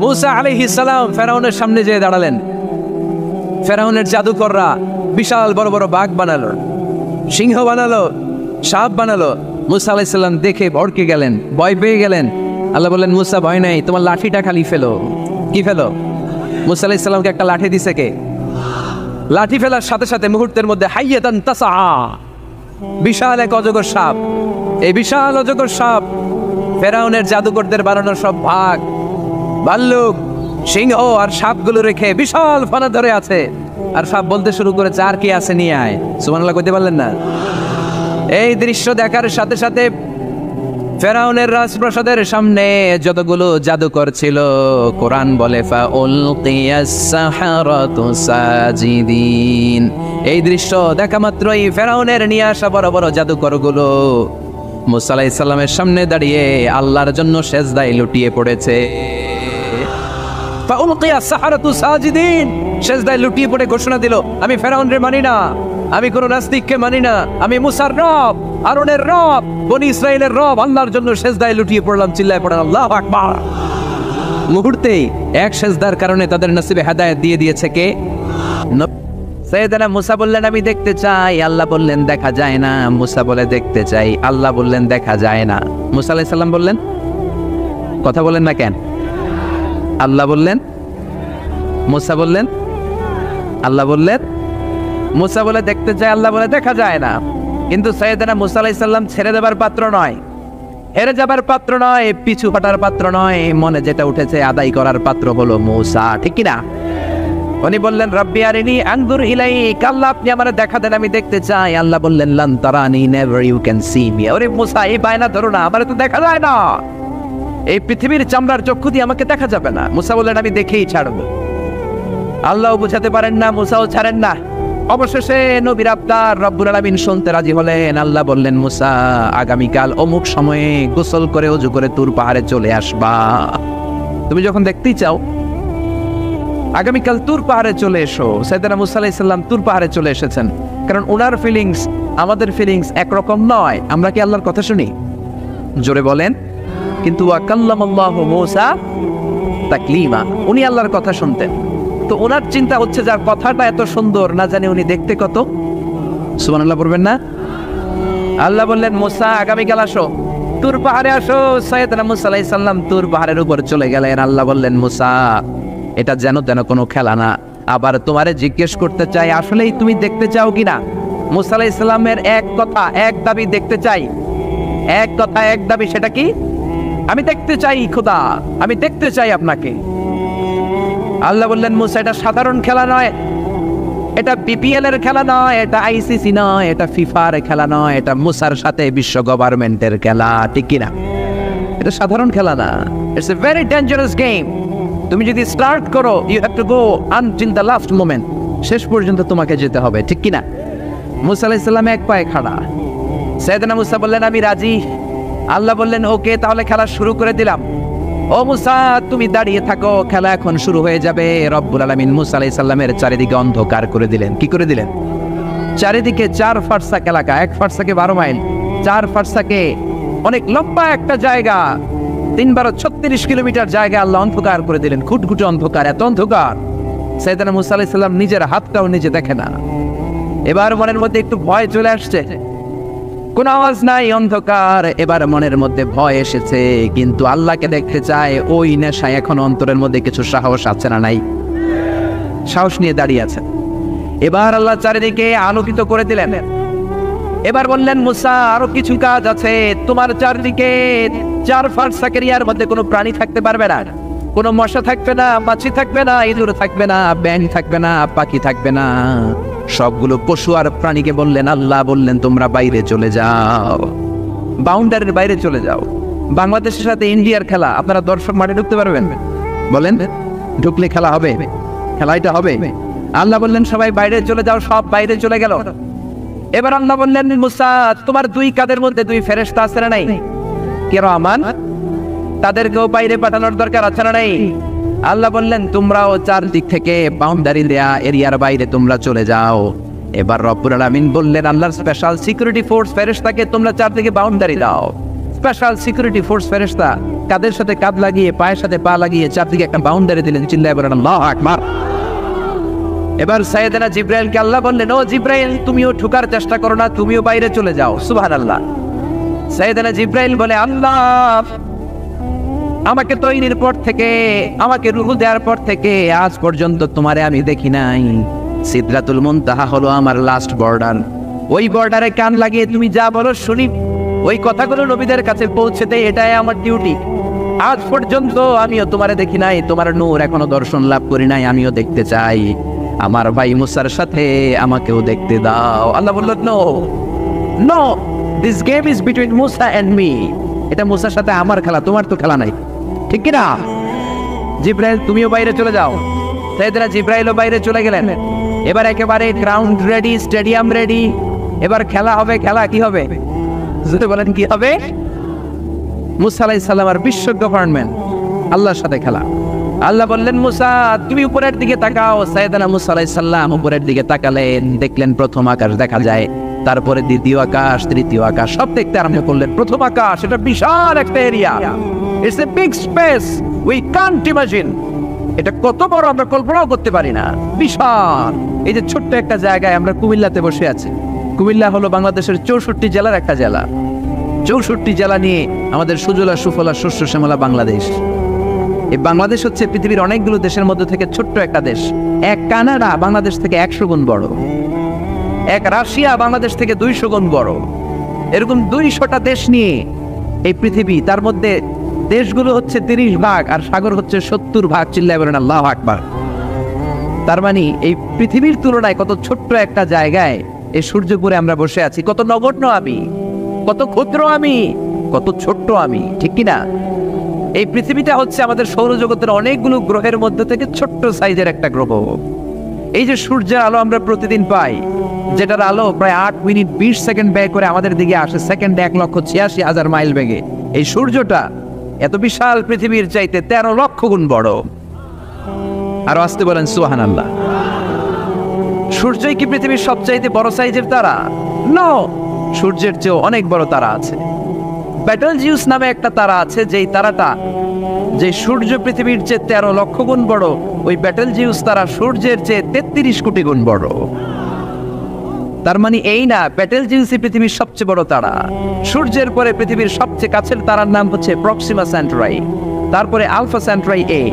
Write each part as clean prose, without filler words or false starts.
মূসা আলাইহিস সালাম ফেরাউনের সামনে যেয়ে দাঁড়ালেন। ফেরাউনের জাদুকররা বিশাল বড় বড় বাঘ বানালো, সিংহ বানালো, সাপ বানালো। মূসা আলাইহিস সালাম দেখে ভড়কে গেলেন, ভয় পেয়ে গেলেন। আল্লাহ বললেন, মূসা ভয় নাই, তোমার লাঠিটা খালি ফেলো। কি ফেলো? মূসা আলাইহিস সালামকে একটা লাঠি দিছে কে? লাঠি ফেলার সাথে সাথে মুহূর্তের মধ্যে হাইয়াতান তাসআ, বিশাল এক অজগর সাপ। এই বিশাল অজগর সাপ ফেরাউনের জাদুকরদের বানানো সব বাঘ, ভাল্লুক, সিংহ আর সাপগুলো রেখে বিশাল ফানা ধরে আছে। আর সাপ বলতে শুরু করেছে, আর কি আছে নিয়ে আয়। সুবহানাল্লাহ কইতে পারলেন না? এই দৃশ্য দেখার সাথে সাথে ফেরাউনের রাজপ্রাসাদের সামনে যতগুলো জাদুকর ছিল, কোরআন বলে ফাউলকিয়াস সাহারাতু সাজিদিন। এই দৃশ্য দেখা মাত্রই ফেরাউনের নিয়ে আসা বড় বড় জাদুকরগুলো মূসা আলাইহিস সালামের সামনে দাঁড়িয়ে আল্লাহর জন্য সেজদায় লুটিয়ে পড়েছে। ফাউলকিয়াস সাহারাতু সাজিদিন, সেজদায় লুটিয়ে পড়ে ঘোষণা দিল, আমি ফেরাউনের মানি না, আমি কোন নাস্তিককে মানি না, আমি মুসার রব, হারুনের রব, বনি ইসরাইলের রব, আল্লাহর জন্য সেজদায় লুটিয়ে পড়লাম। চিল্লায় পড়েন আল্লাহু আকবার। মুহূর্তেই এক সেজদার কারণে তাদের নসিবে হেদায়েত দিয়ে দিয়েছে কে? সাইয়েদনা মুসা বললেন, আমি দেখতে চাই। আল্লাহ বললেন, দেখা যায় না। মুসা বলে, দেখতে চাই। আল্লাহ বললেন, দেখা যায় না। মুসা আলাইহিস সালাম বললেন, কথা বলেন না কেন? আল্লাহ বললেন, মুসা বললেন, আল্লাহ বললেন, মুসা বলে দেখতে চায়, আল্লাহ বলে দেখা যায় না। কিন্তু সাইয়েদনা মুসা আলাইহিস সালাম ছেড়ে দেবার পাত্র নয়, হেরে যাবার পাত্র নয়, পিছু হটার পাত্র নয়। মনে যেটা উঠেছে আদায় করার পাত্র হলো মুসা, ঠিক কি না? উনি বললেন, রব্বি আরিনি আনজুর ইলাইক, আল্লাহ আপনি আমারে দেখা দেন, আমি দেখতে চাই। আল্লাহ বললেন, লান তারানি, never you can see me. ওরে মুসা, এই বায়না ধরো না, আমারে তো দেখা যায় না, এই পৃথিবীর চামড়ার চক্ষু দিয়ে আমাকে দেখা যাবে না। মুসা বললেন, আমি দেখেই ছাড়বো। আল্লাহও বুঝাতে পারেন না, মুসাও ছাড়েন না। অবশেষে নবীর আবদার রব্বুল আলামিন শুনতে রাজি হলেন। আল্লাহ বললেন, মুসা আগামীকাল অমুক সময়ে গোসল করে ওযু করে তুর পাহাড়ে চলে আসবা। তুমি যখন দেখতেই চাও আগামীকাল তুর পাহাড়ে চলে এসো। সাইয়েদনা মুসা আলাইহিস সালাম তুর পাহাড়ে চলে এসেছেন, কারণ ওনার ফিলিংস আমাদের ফিলিংস একরকম নয়। আমরা কি আল্লাহর কথা শুনি? জোরে বলেন। কিন্তু ওয়াকাল্লামাল্লাহু মুসা তাকলিমা, উনি আল্লাহর কথা শুনতেন। তো ওনার চিন্তা হচ্ছে, যার কথাটা এত সুন্দর, না জানি উনি দেখতে কত। সুবহানাল্লাহ বলবেন না? আল্লাহ বললেন, মুসা আগামীকাল আসো, তুর পাহাড়ে আসো। সাইয়েদনা মুসা আলাইহিস সালাম তুর পাহাড়ের উপর চলে গেলেন। আল্লাহ বললেন, মুসা এটা যেন তেন কোনো খেলা না। আবার তোমারে জিজ্ঞেস করতে চাই, আসলেই তুমি দেখতে চাও কিনা? মুসা আলাইহিস সালামের এক কথা এক দাবি, দেখতে চাই। এক কথা এক দাবি, সেটা কি? আমি দেখতে চাই খোদা, আমি দেখতে চাই আপনাকে। আল্লাহ বললেন, মুসা এটা সাধারণ খেলা নয়, এটা বিপিএল এর খেলা নয়, এটা আইসিসি নয়, এটা ফিফার খেলা নয়, এটা মুসার সাথে বিশ্ব গভর্নমেন্টের খেলা, ঠিক কিনা? এটা সাধারণ খেলা না, it's a very dangerous game. তুমি যদি স্টার্ট করো, you have to go until the last moment, শেষ পর্যন্ত তোমাকে যেতে হবে, ঠিক কিনা? মুসা আলাইহিস সালাম এক পায়ে খাড়া। সাইয়েদনা মুসা বললেন, আমি রাজি। আল্লাহ বললেন, ওকে, তাহলে খেলা শুরু করে দিলাম। ও মুসা, তুমি দাঁড়িয়ে থাকো, খেলা এখন শুরু হয়ে যাবে। রব্বুল আলামিন মুসা আলাইহিস সালামের চারিদিকে অন্ধকার করে দিলেন। কি করে দিলেন? চারিদিকে 4 ফারসাক এলাকা, 1 ফারসাকে 12 মাইল, 4 ফারসাকে অনেক লম্বা একটা জায়গা, 3-36 কিলোমিটার জায়গা আল্লাহ অন্ধকার করে দিলেন। খুটখুটে অন্ধকার, এত অন্ধকার সাইয়েদনা মুসা আলাইহিস সালাম নিজের হাতটাও নিজে দেখে না। এবার মনের মধ্যে একটু ভয় চলে আসছে, কোন আওয়াজ নাই, অন্ধকার। এবার মনের মধ্যে ভয় এসেছে, কিন্তু আল্লাহকে দেখতে চায়। ওই নেশায় এখন অন্তরের মধ্যে কিছু সাহস আছে না নাই? সাহস নিয়ে দাঁড়িয়ে আছে। এবার আল্লাহ চারিদিকে আলোকিত করে দিলেন। এবার বললেন, মুসা আরো কিছু কাজ আছে। তোমার চারিদিকে 4 ফারসাকের ইয়ার মধ্যে কোনো প্রাণী থাকতে পারবে না, কোনো মশা থাকবে না, মাছি থাকবে না, ইঁদুর থাকবে না, ব্যাঙ থাকবে না, পাখি থাকবে না। সবগুলো পশু আর প্রাণীকে বললেন, আল্লাহ বললেন, তোমরা বাইরে চলে যাও, বাউন্ডারির বাইরে চলে যাও। বাংলাদেশের সাথে ইন্ডিয়ার খেলা, আপনারা দর্শক মাঠে ঢুকতে পারবেন? বলেন, ঢুকলে খেলা হবে? খেলা এটা হবে? আল্লাহ বললেন, সবাই বাইরে চলে যাও। সব বাইরে চলে গেল। এবার আল্লাহ বললেন, মুসা তোমার 2 কাঁধের মধ্যে 2 ফেরেশতা আছে না নাই? কিরামান, তাদেরকেও বাইরে পাঠানোর দরকার আছে না নাই? আল্লাহ বললেন, তোমরাও 4 দিক থেকে বাউন্ডারি দেয়া এরিয়ার বাইরে তোমরা চলে যাও। এবার রব্বুল আলামিন বললেন, আল্লাহর স্পেশাল সিকিউরিটি ফোর্স ফেরেশতাকে তোমরা 4 দিকে বাউন্ডারি দাও। স্পেশাল সিকিউরিটি ফোর্স ফেরেশতা কাদের সাথে কাঁধ লাগিয়ে পায়ের সাথে পা লাগিয়ে চারদিকে একটা বাউন্ডারি দিলেন, চিল্লায় বলেন আল্লাহু আকবার। এবার সাইয়েদনা জিব্রাইলকে আল্লাহ বললেন, ও জিব্রাইল, তুমিও ঠুকার চেষ্টা করো না, তুমিও বাইরে চলে যাও। সুবহানাল্লাহ। সাইয়েদনা জিব্রাইল বলে, আল্লাহ, আমাকে তৈরির পর থেকে, আমাকে রূহ দেওয়ার পর থেকে আজ পর্যন্ত তোমারে আমি দেখি নাই। সিদরাতুল মুনতাহা হলো আমার লাস্ট বর্ডার। ওই বর্ডারে কান লাগিয়ে তুমি যা বলো শুনি, ওই কথাগুলো নবীদের কাছে পৌঁছে দেয়, এটাই আমার ডিউটি। আজ পর্যন্ত আমিও তোমারে দেখি নাই, তোমার নূর এখনো দর্শন লাভ করি নাই, আমিও দেখতে চাই। আমার ভাই মুসার সাথে আমাকেও দেখতে দাও। আল্লাহ বলল, no no, this game is between Musa and me. এটা মুসার সাথে আমার খেলা, তোমার তো খেলা নাই, ঠিক কি না? জিব্রাইল, তুমিও বাইরে চলে যাও। সাইয়েদনা জিব্রাইলও বাইরে চলে গেলেন। এবার একেবারে গ্রাউন্ড রেডি, স্টেডিয়াম রেডি। এবার খেলা হবে। খেলা কি হবে? যদি বলেন কি হবে? মুসা আলাইহিস সালাম আর বিশ্ব গভর্নমেন্ট, আল্লাহর সাথে খেলা। আল্লাহ বললেন, মুসা তুমি উপরের দিকে তাকাও। সাইয়েদনা মুসা আলাইহিস সালাম উপরের দিকে তাকালেন, দেখলেন প্রথম আকাশ দেখা যায়, তারপরে দ্বিতীয় আকাশ, তৃতীয় আকাশ, সব দেখতে আরম্ভ করলেন। প্রথম আকাশ, এটা বিশাল একটা area, it's a big space, we can't imagine. এটা কত বড় আমরা কল্পনাও করতে পারি না, বিশাল। এই যে ছোট্ট একটা জায়গায় আমরা কুমিল্লাতে বসে আছি। কুমিল্লা হলো বাংলাদেশের 64 জেলার একটা জেলা। 64 জেলা নিয়ে আমাদের সুজলা সুফলা শস্য শ্যামলা বাংলাদেশ। এই বাংলাদেশ হচ্ছে পৃথিবীর অনেকগুলো দেশের মধ্যে থেকে ছোট্ট একটা দেশ। এক কানাডা বাংলাদেশ থেকে 100 গুণ বড়, এক রাশিয়া বাংলাদেশ থেকে 200 গুণ বড়। এরকম 200টা দেশ নিয়ে এই পৃথিবী, তার মধ্যে দেশগুলো হচ্ছে 30 ভাগ আর সাগর হচ্ছে 70 ভাগ। চিল্লায় বলেন আল্লাহু আকবার। তার মানে এই পৃথিবীর তুলনায় কত ছোট্ট একটা জায়গায় এই সূর্যপুরে আমরা বসে আছি। কত নগণ্য আমি, কত ক্ষুদ্র আমি, কত ছোট্ট আমি, ঠিক কিনা? এই পৃথিবীটা হচ্ছে আমাদের সৌরজগতের অনেকগুলো গ্রহের মধ্যে থেকে ছোট্ট সাইজের একটা গ্রহ। এই যে সূর্যের আলো আমরা প্রতিদিন পাই, যেটার আলো প্রায় 8 মিনিট 20 সেকেন্ড ব্যয় করে আমাদের দিকে আসে, সেকেন্ডে 1,86,000 মাইল বেগে। এই সূর্যটা এত বিশাল পৃথিবীর চাইতে 13 লক্ষ গুণ বড়। আর আসতে বলেন সুবহানাল্লাহ। সূর্যই কি পৃথিবীর সবচাইতে বড় সাইজের তারা? নো, সূর্যের চেয়েও অনেক বড় তারা আছে। বেটেলজিউস নামে একটা তারা আছে, যেই তারাটা, যে সূর্য পৃথিবীর চেয়ে 13 লক্ষ গুণ বড়, ওই বেটেলজিউস তারা সূর্যের চেয়ে 33 কোটি গুণ বড়। তার মানে এই না বেটেলজিউসই পৃথিবীর সবচেয়ে বড় তারা। সূর্যের পরে পৃথিবীর সবচেয়ে কাছের তারার নাম হচ্ছে প্রক্সিমা সেন্টারাই, তারপরে আলফা সেন্টারাই এ,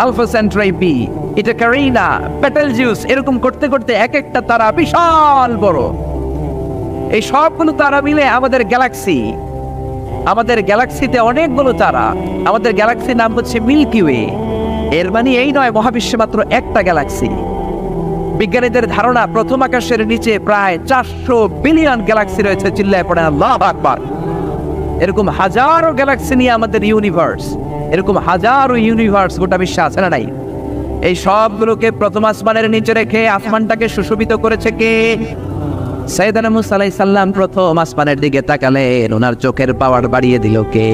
আলফা সেন্টারাই বি, এটা ক্যারিনা, বেটেলজিউস, এরকম করতে করতে এক একটা তারা বিশাল বড়। এই সবগুলো তারা মিলে আমাদের গ্যালাক্সি। আমাদের গ্যালাক্সিতে অনেকগুলো তারা। আমাদের গ্যালাক্সির নাম হচ্ছে মিল্কি ওয়ে। এর মানে এই নয় মহাবিশ্বে মাত্র একটা গ্যালাক্সি। বিজ্ঞানীদের ধারণা প্রথম আকাশের নিচে প্রায় 400 বিলিয়ন গ্যালাক্সি রয়েছে। চিল্লায় পড়েন আল্লাহু আকবার। এরকম হাজারো গ্যালাক্সি নিয়ে আমাদের ইউনিভার্স, এরকম হাজারো ইউনিভার্স গোটা বিশ্বে আছে না নাই? এই সবগুলোকে প্রথম আসমানের নিচে রেখে আসমানটাকে সুশোভিত করেছে কে? সাইয়েদনা মুসা আলাইহিস সালাম প্রথম আসমানের দিকে তাকালেন, ওনার চোখের পাওয়ার বাড়িয়ে দিল কে?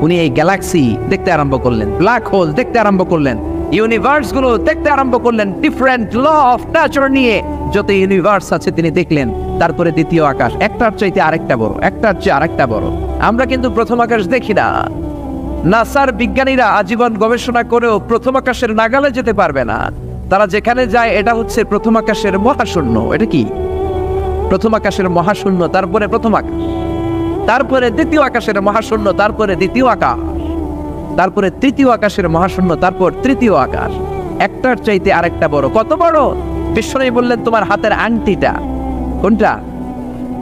উনি এই গ্যালাক্সি দেখতে আরম্ভ করলেন, ব্ল্যাক হোল দেখতে আরম্ভ করলেন, ইউনিভার্স গুলো দেখতে আরম্ভ করলেন, ডিফারেন্ট ল অফ নেচার নিয়ে যত ইউনিভার্স আছে তিনি দেখলেন। তারপরে দ্বিতীয় আকাশ, একটার চাইতে আরেকটা বড়, একটার চেয়ে আরেকটা বড়। আমরা কিন্তু প্রথম আকাশ দেখি না। নাসার বিজ্ঞানীরা আজীবন গবেষণা করেও প্রথম আকাশের নাগালে যেতে পারবে না। তারা যেখানে যায় এটা হচ্ছে প্রথম আকাশের মহাশূন্য। এটা কি? প্রথম আকাশের মহাশূন্য, তারপরে প্রথম আকাশ, তারপরে দ্বিতীয় আকাশের মহাশূন্য, তারপরে দ্বিতীয় আকাশ, তারপরে তৃতীয় আকাশের মহাশূন্য, তারপর তৃতীয় আকাশ। একটার চাইতে আরেকটা বড়। কত বড়? বিশ্বনবী বললেন তোমার হাতের আংটিটা, কোনটা?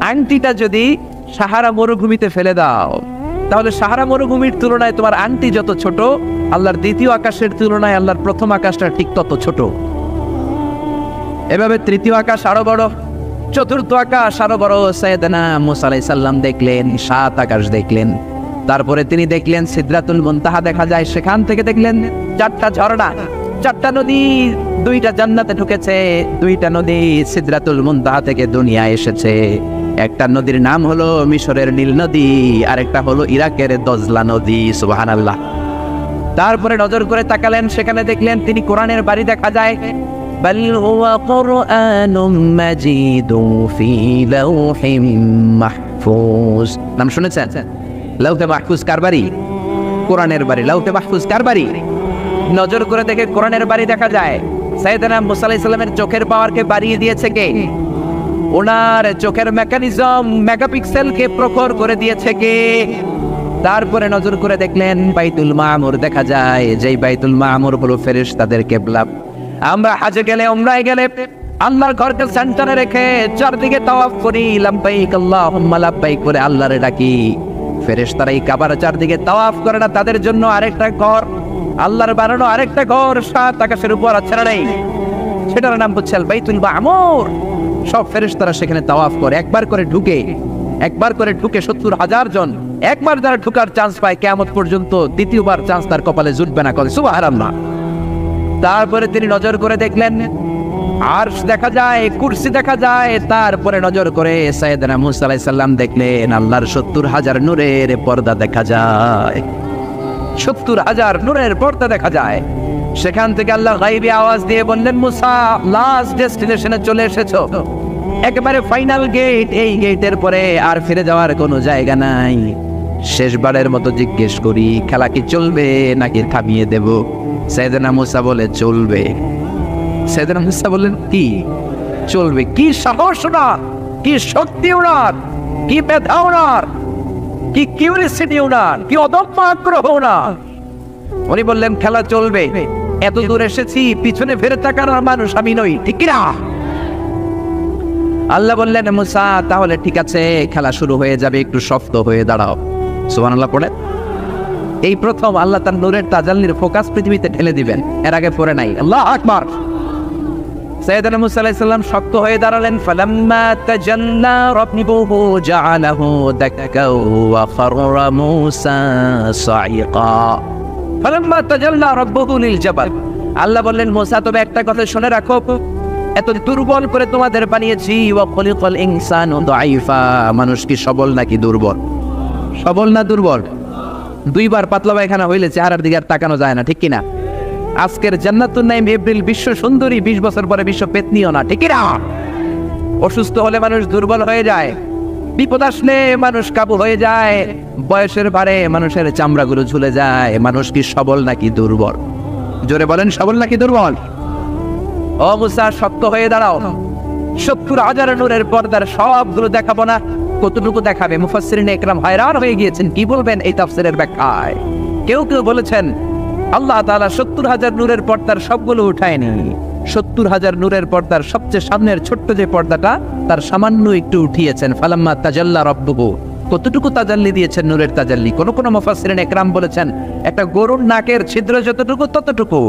আংটিটা যদি সাহারা মরুভূমিতে ফেলে দাও, তাহলে সাহারা মরুভূমির তুলনায় তোমার আংটি যত ছোট, আল্লাহর দ্বিতীয় আকাশের তুলনায় আল্লাহর প্রথম আকাশটা ঠিক তত ছোট। এভাবে তৃতীয় আকাশ আরো বড়, চতুর্থ আকাশ আরো বড়। সাইয়েদনা মুসা আলাইহিস সালাম দেখলেন 7 আকাশ দেখলেন। তারপরে তিনি দেখলেন সিদরাতুল মুনতাহা দেখা যায়, সেখান থেকে দেখলেন 4টা ঝর্ণা, 4টা নদী, 2টা জান্নাতে ঢুকেছে, 2টা নদী সিদরাতুল মুনতাহা থেকে দুনিয়ায় এসেছে। একটা নদীর নাম হলো মিশরের নীল নদী, আরেকটা হলো ইরাকের দজলা নদী। সুবহানাল্লাহ। তারপরে নজর করে তাকালেন, সেখানে দেখলেন তিনি কোরআনের বাড়ি দেখা যায়। বাল হুয়া কুরআনুম মাজিদুন ফি লাওহিম মাহফুজ। নাম শুনেছেন? লাউহে মাহফুজ কার বাড়ি? কোরআনের বাড়ি। লাউহে মাহফুজ কার বাড়ি? নজর করে দেখে কোরআনের বাড়ি দেখা যায়। সাইয়েদনা মুসা আলাইহিস সালামের চোখের পাওয়ারকে বাড়িয়ে দিয়েছে কে? ওনার চোখের মেকানিজম মেগাপিক্সেলকে প্রখর করে দিয়েছে কে? তারপরে নজর করে দেখলেন বাইতুল মামুর দেখা যায়, যেই বাইতুল মামুর হলো ফেরেশতাদের কিবলা। আমরা হাজে গেলে, উমরায় গেলে আল্লাহর ঘরকে সেন্টারে রেখে চারদিকে তাওয়াফ করি, লাব্বাইক আল্লাহুম্মা লাব্বাইক করে আল্লাহরে ডাকি। ফেরেশতারা এই কাবার চারদিকে তাওয়াফ করে না, তাদের জন্য আরেকটা ঘর, আল্লাহর বানানো আরেকটা ঘর 7 আকাশের উপর আছে না নেই? সেটার নাম হচ্ছে আল বাইতুল মামুর। সব ফেরেশতারা সেখানে তাওয়াফ করে, একবার করে ঢুকে 70,000 জন। একবার যারা ঢুকার চান্স পায় কিয়ামত পর্যন্ত দ্বিতীয়বার চান্স তার কপালে জুটবে না। করে সুবহানাল্লাহ। তারপরে তিনি নজর করে দেখলেন আরশ দেখা যায়, কুরসি দেখা যায়। তারপরে নজর করে সাইয়েদনা মুসা আলাইহিস সালাম দেখলেন আল্লাহর 70,000 নূরের পর্দা দেখা যায়। 70,000 নূরের পর্দা দেখা যায়। সেখান থেকে আল্লাহ গায়বী আওয়াজ দিয়ে বললেন, মুসা লাস্ট ডেস্টিনেশনে চলে এসেছো, একেবারে ফাইনাল গেট। এই গেটের পরে আর ফিরে যাওয়ার কোনো জায়গা নাই। শেষবারের মতো জিজ্ঞেস করি, খেলা কি চলবে নাকি থামিয়ে দেব? সাইয়েদনা মুসা বলে চলবে। সাইয়েদনা মুসা বললেন কি চলবে? কি সাহস ওনার, কি শক্তি ওনার, কি মেধা ওনার, কি কিউরিসিটি ওনার, কি অদম্য আগ্রহ ওনার। উনি বললেন খেলা চলবে। এত দূর এসেছি, পিছনে ফিরে তাকানোর মানুষ আমি নই, ঠিক কি না? আল্লাহ বললেন মুসা তাহলে ঠিক আছে, খেলা শুরু হয়ে যাবে, একটু শক্ত হয়ে দাঁড়াও। সুবহানাল্লাহ পড়ে। এই প্রথম আল্লাহ তার নূরের তাজাল্লির ফোকাস পৃথিবীতে ঢেলে দিবেন, এর আগে পড়ে নাই। আল্লাহু আকবার। সাইয়েদনা মুসা আলাইহিস সালাম শক্ত হয়ে দাঁড়ালেন। ফালাম্মা তাজাল্লা রাব্বুহু জাআলাহু দাক্কাও ওয়া খাররা মুসা সাইকা। ফালাম্মা তাজাল্লা রাব্বুহু লিল জাবাল। আল্লাহ বললেন মুসা তবে একটা কথা শুনে রাখো, এত দুর্বল করে তোমাদের বানিয়েছি। ওয়া খলিকাল ইনসানু দাঈফা। মানুষ কি সবল নাকি দুর্বল? সবল না দুর্বল? দুইবার পাতলা পায়খানা হইলে চেহারার দিকে আর তাকানো যায় না, ঠিক কিনা? আজকের জান্নাতুন নাইম এপ্রিল বিশ্ব সুন্দরী, 20 বছর পরে বিশ্ব পেতনিও না, ঠিক কিনা? অসুস্থ হলে মানুষ দুর্বল হয়ে যায়, বিপদ আসলে মানুষ কাবু হয়ে যায়, বয়সের ভারে মানুষের চামড়াগুলো ঝুলে যায়। মানুষ কি সবল নাকি দুর্বল? জোরে বলেন, সবল নাকি দুর্বল? ও মুসা শক্ত হয়ে দাঁড়াও। 70,000 নূরের পর্দার সবগুলো দেখাবো না, কতটুকু দেখাবে? মুফাসসিরিন ইকরাম হায়রান হয়ে গিয়েছেন, কি বলবেন এই তাফসীরের ব্যাখ্যায়। কেউ কেউ বলেছেন আল্লাহ তাআলা 70,000 নূরের পর্দার সবগুলো উঠায়নি। 70,000 নূরের পর্দার সবচেয়ে সামনের ছোট্ট যে পর্দাটা, তার সামান্য একটু উঠিয়েছেন। ফালাম্মা তাজাল্লা রাব্বুহু। কতটুকু তাজাল্লি দিয়েছেন নূরের তাজাল্লি? কোন কোন মুফাসসিরিন ইকরাম বলেছেন একটা গরুর নাকের ছিদ্র যতটুকু ততটুকু।